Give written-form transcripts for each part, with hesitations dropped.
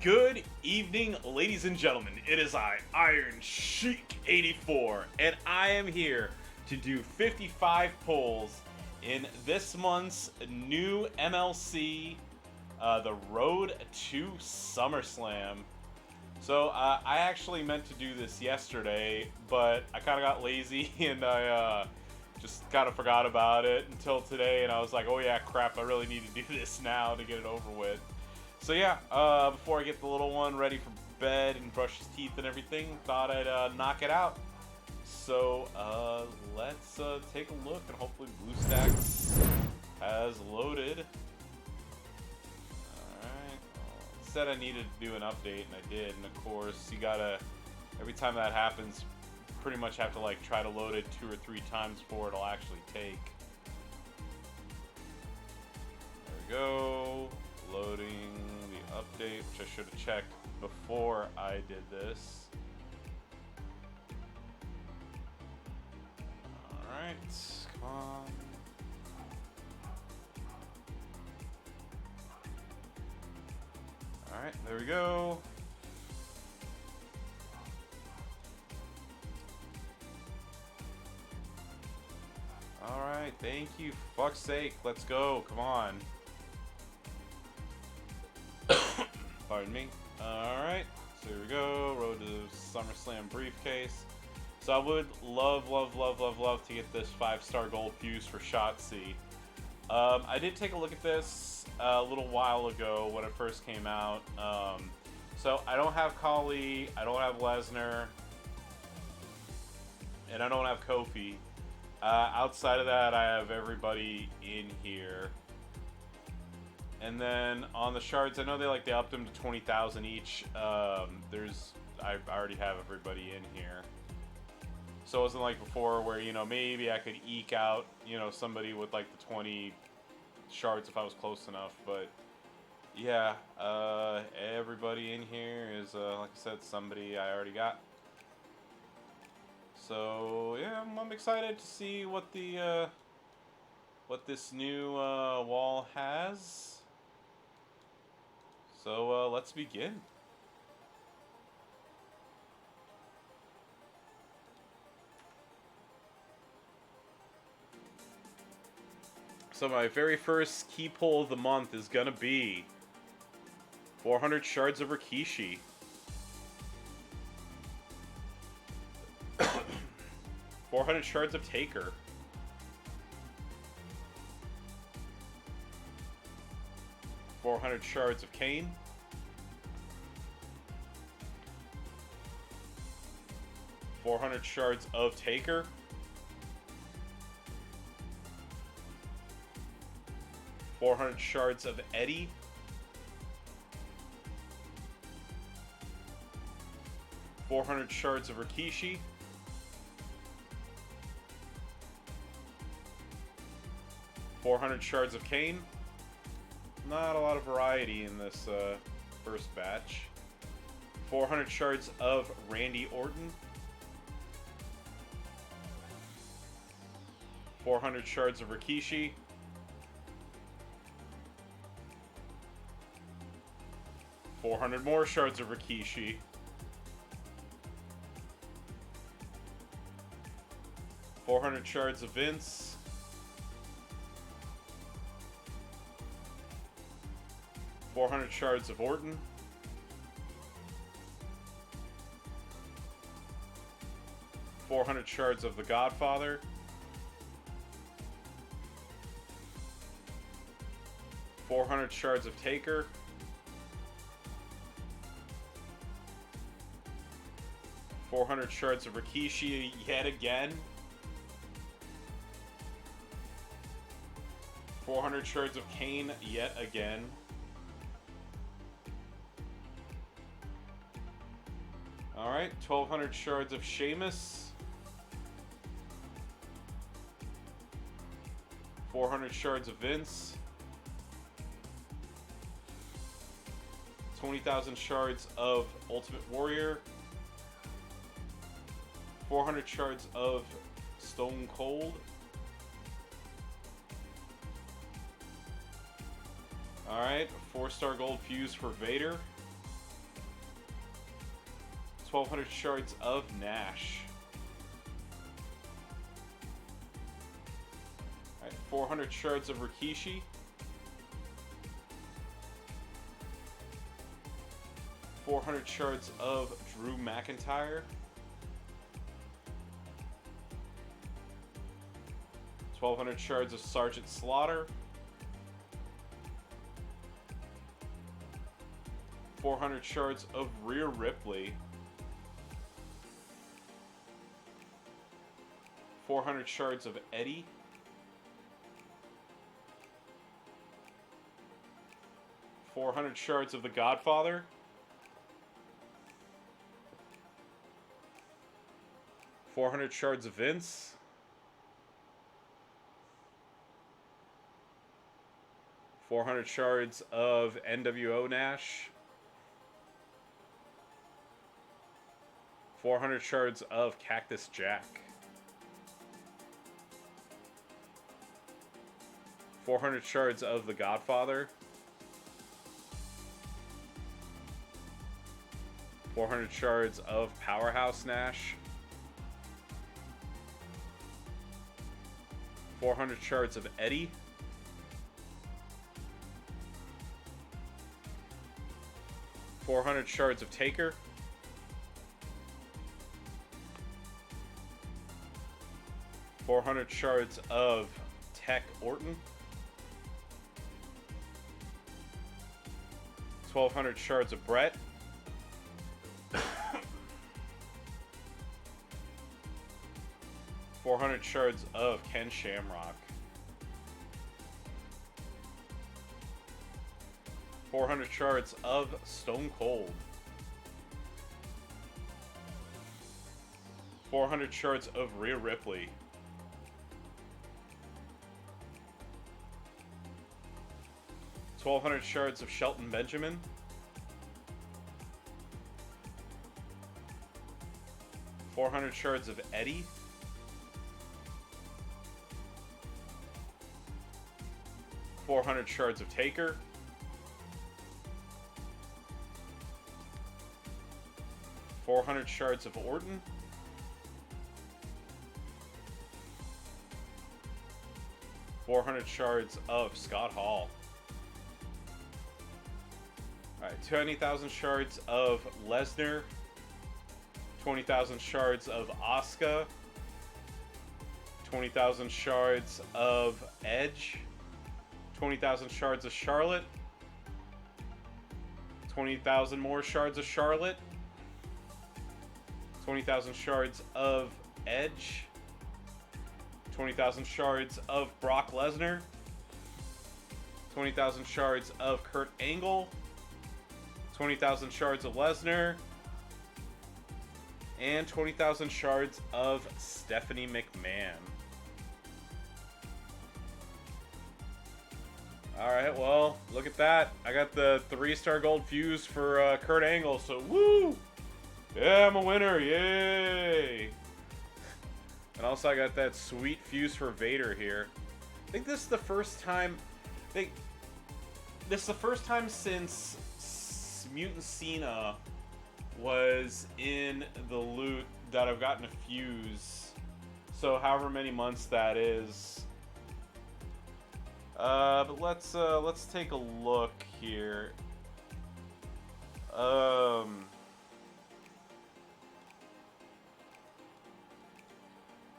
Good evening, ladies and gentlemen. It is I, Iron Sheik 84, and I am here to do 55 pulls in this month's new MLC, the Road to SummerSlam. So I actually meant to do this yesterday, but I kind of got lazy and I just kind of forgot about it until today, and I was like, oh yeah, crap, I really need to do this now to get it over with. So yeah, before I get the little one ready for bed and brush his teeth and everything, thought I'd knock it out. So let's take a look, and hopefully BlueStacks has loaded. Alright, it said I needed to do an update, and I did, and of course, you gotta, every time that happens, pretty much have to like try to load it 2 or 3 times before it'll actually take. There we go. Loading the update, which I should have checked before I did this. Alright, come on. Alright, there we go. Alright, thank you. For fuck's sake, let's go. Come on. Pardon me. Alright, so here we go. Road to SummerSlam Briefcase. So I would love to get this 5-star gold fuse for Shotzi. I did take a look at this a little while ago when it first came out. So I don't have Khali, I don't have Lesnar, and I don't have Kofi. Outside of that, I have everybody in here. And then on the shards, I know they upped them to 20,000 each. I already have everybody in here. So it wasn't like before where, maybe I could eke out, somebody with like the 20 shards if I was close enough. But yeah, everybody in here is, like I said, somebody I already got. So yeah, I'm excited to see what the what this new wall has. So let's begin. So my very first key pull of the month is gonna be 400 shards of Rikishi. 400 shards of Taker. 400 shards of Kane. 400 shards of Taker. 400 shards of Eddie. 400 shards of Rikishi. 400 shards of Kane. Not a lot of variety in this first batch. 400 shards of Randy Orton. 400 shards of Rikishi. 400 more shards of Rikishi. 400 shards of Vince. 400 shards of Orton. 400 shards of the Godfather. 400 shards of Taker. 400 shards of Rikishi yet again. 400 shards of Kane yet again. 1,200 shards of Sheamus. 400 shards of Vince. 20,000 shards of Ultimate Warrior. 400 shards of Stone Cold. Alright, 4-star gold fuse for Vader. 1,200 shards of Nash. Alright, 400 shards of Rikishi. 400 shards of Drew McIntyre. 1,200 shards of Sergeant Slaughter. 400 shards of Rhea Ripley. 400 shards of Eddie. 400 shards of The Godfather. 400 shards of Vince. 400 shards of NWO Nash. 400 shards of Cactus Jack. 400 shards of The Godfather. 400 shards of Powerhouse Nash. 400 shards of Eddie. 400 shards of Taker. 400 shards of Tech Orton. 1,200 shards of Brett. 400 shards of Ken Shamrock. 400 shards of Stone Cold. 400 shards of Rhea Ripley. 1,200 shards of Shelton Benjamin. 400 shards of Eddie. 400 shards of Taker. 400 shards of Orton. 400 shards of Scott Hall. Alright, 20,000 shards of Lesnar. 20,000 shards of Asuka. 20,000 shards of Edge. 20,000 shards of Charlotte. 20,000 more shards of Charlotte. 20,000 shards of Edge. 20,000 shards of Brock Lesnar. 20,000 shards of Kurt Angle. 20,000 shards of Lesnar. And 20,000 shards of Stephanie McMahon. Alright, well, look at that. I got the 3-star gold fuse for Kurt Angle, so woo! Yeah, I'm a winner, yay! And also I got that sweet fuse for Vader here. I think this is the first time... this is the first time since Mutant Cena was in the loot that I've gotten a fuse. So however many months that is. But let's take a look here.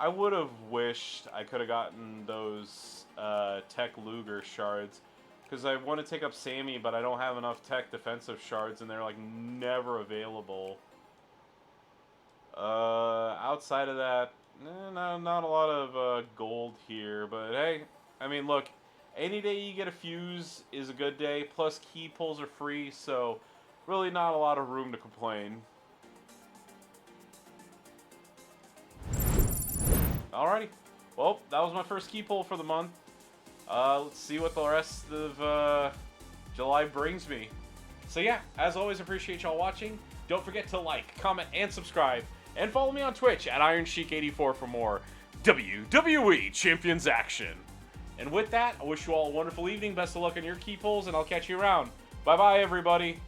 I would have wished I could have gotten those Tech Luger shards, because I want to take up Sammy, but I don't have enough Tech defensive shards, and they're like never available. Outside of that, not a lot of gold here, but hey, I mean, look, any day you get a fuse is a good day, plus key pulls are free, so really not a lot of room to complain. Alrighty, well, that was my first key pull for the month. Let's see what the rest of July brings me. So yeah, as always, appreciate y'all watching. Don't forget to like, comment, and subscribe. And follow me on Twitch at IronSheik84 for more WWE Champions action. And with that, I wish you all a wonderful evening. Best of luck on your key pulls, and I'll catch you around. Bye-bye, everybody.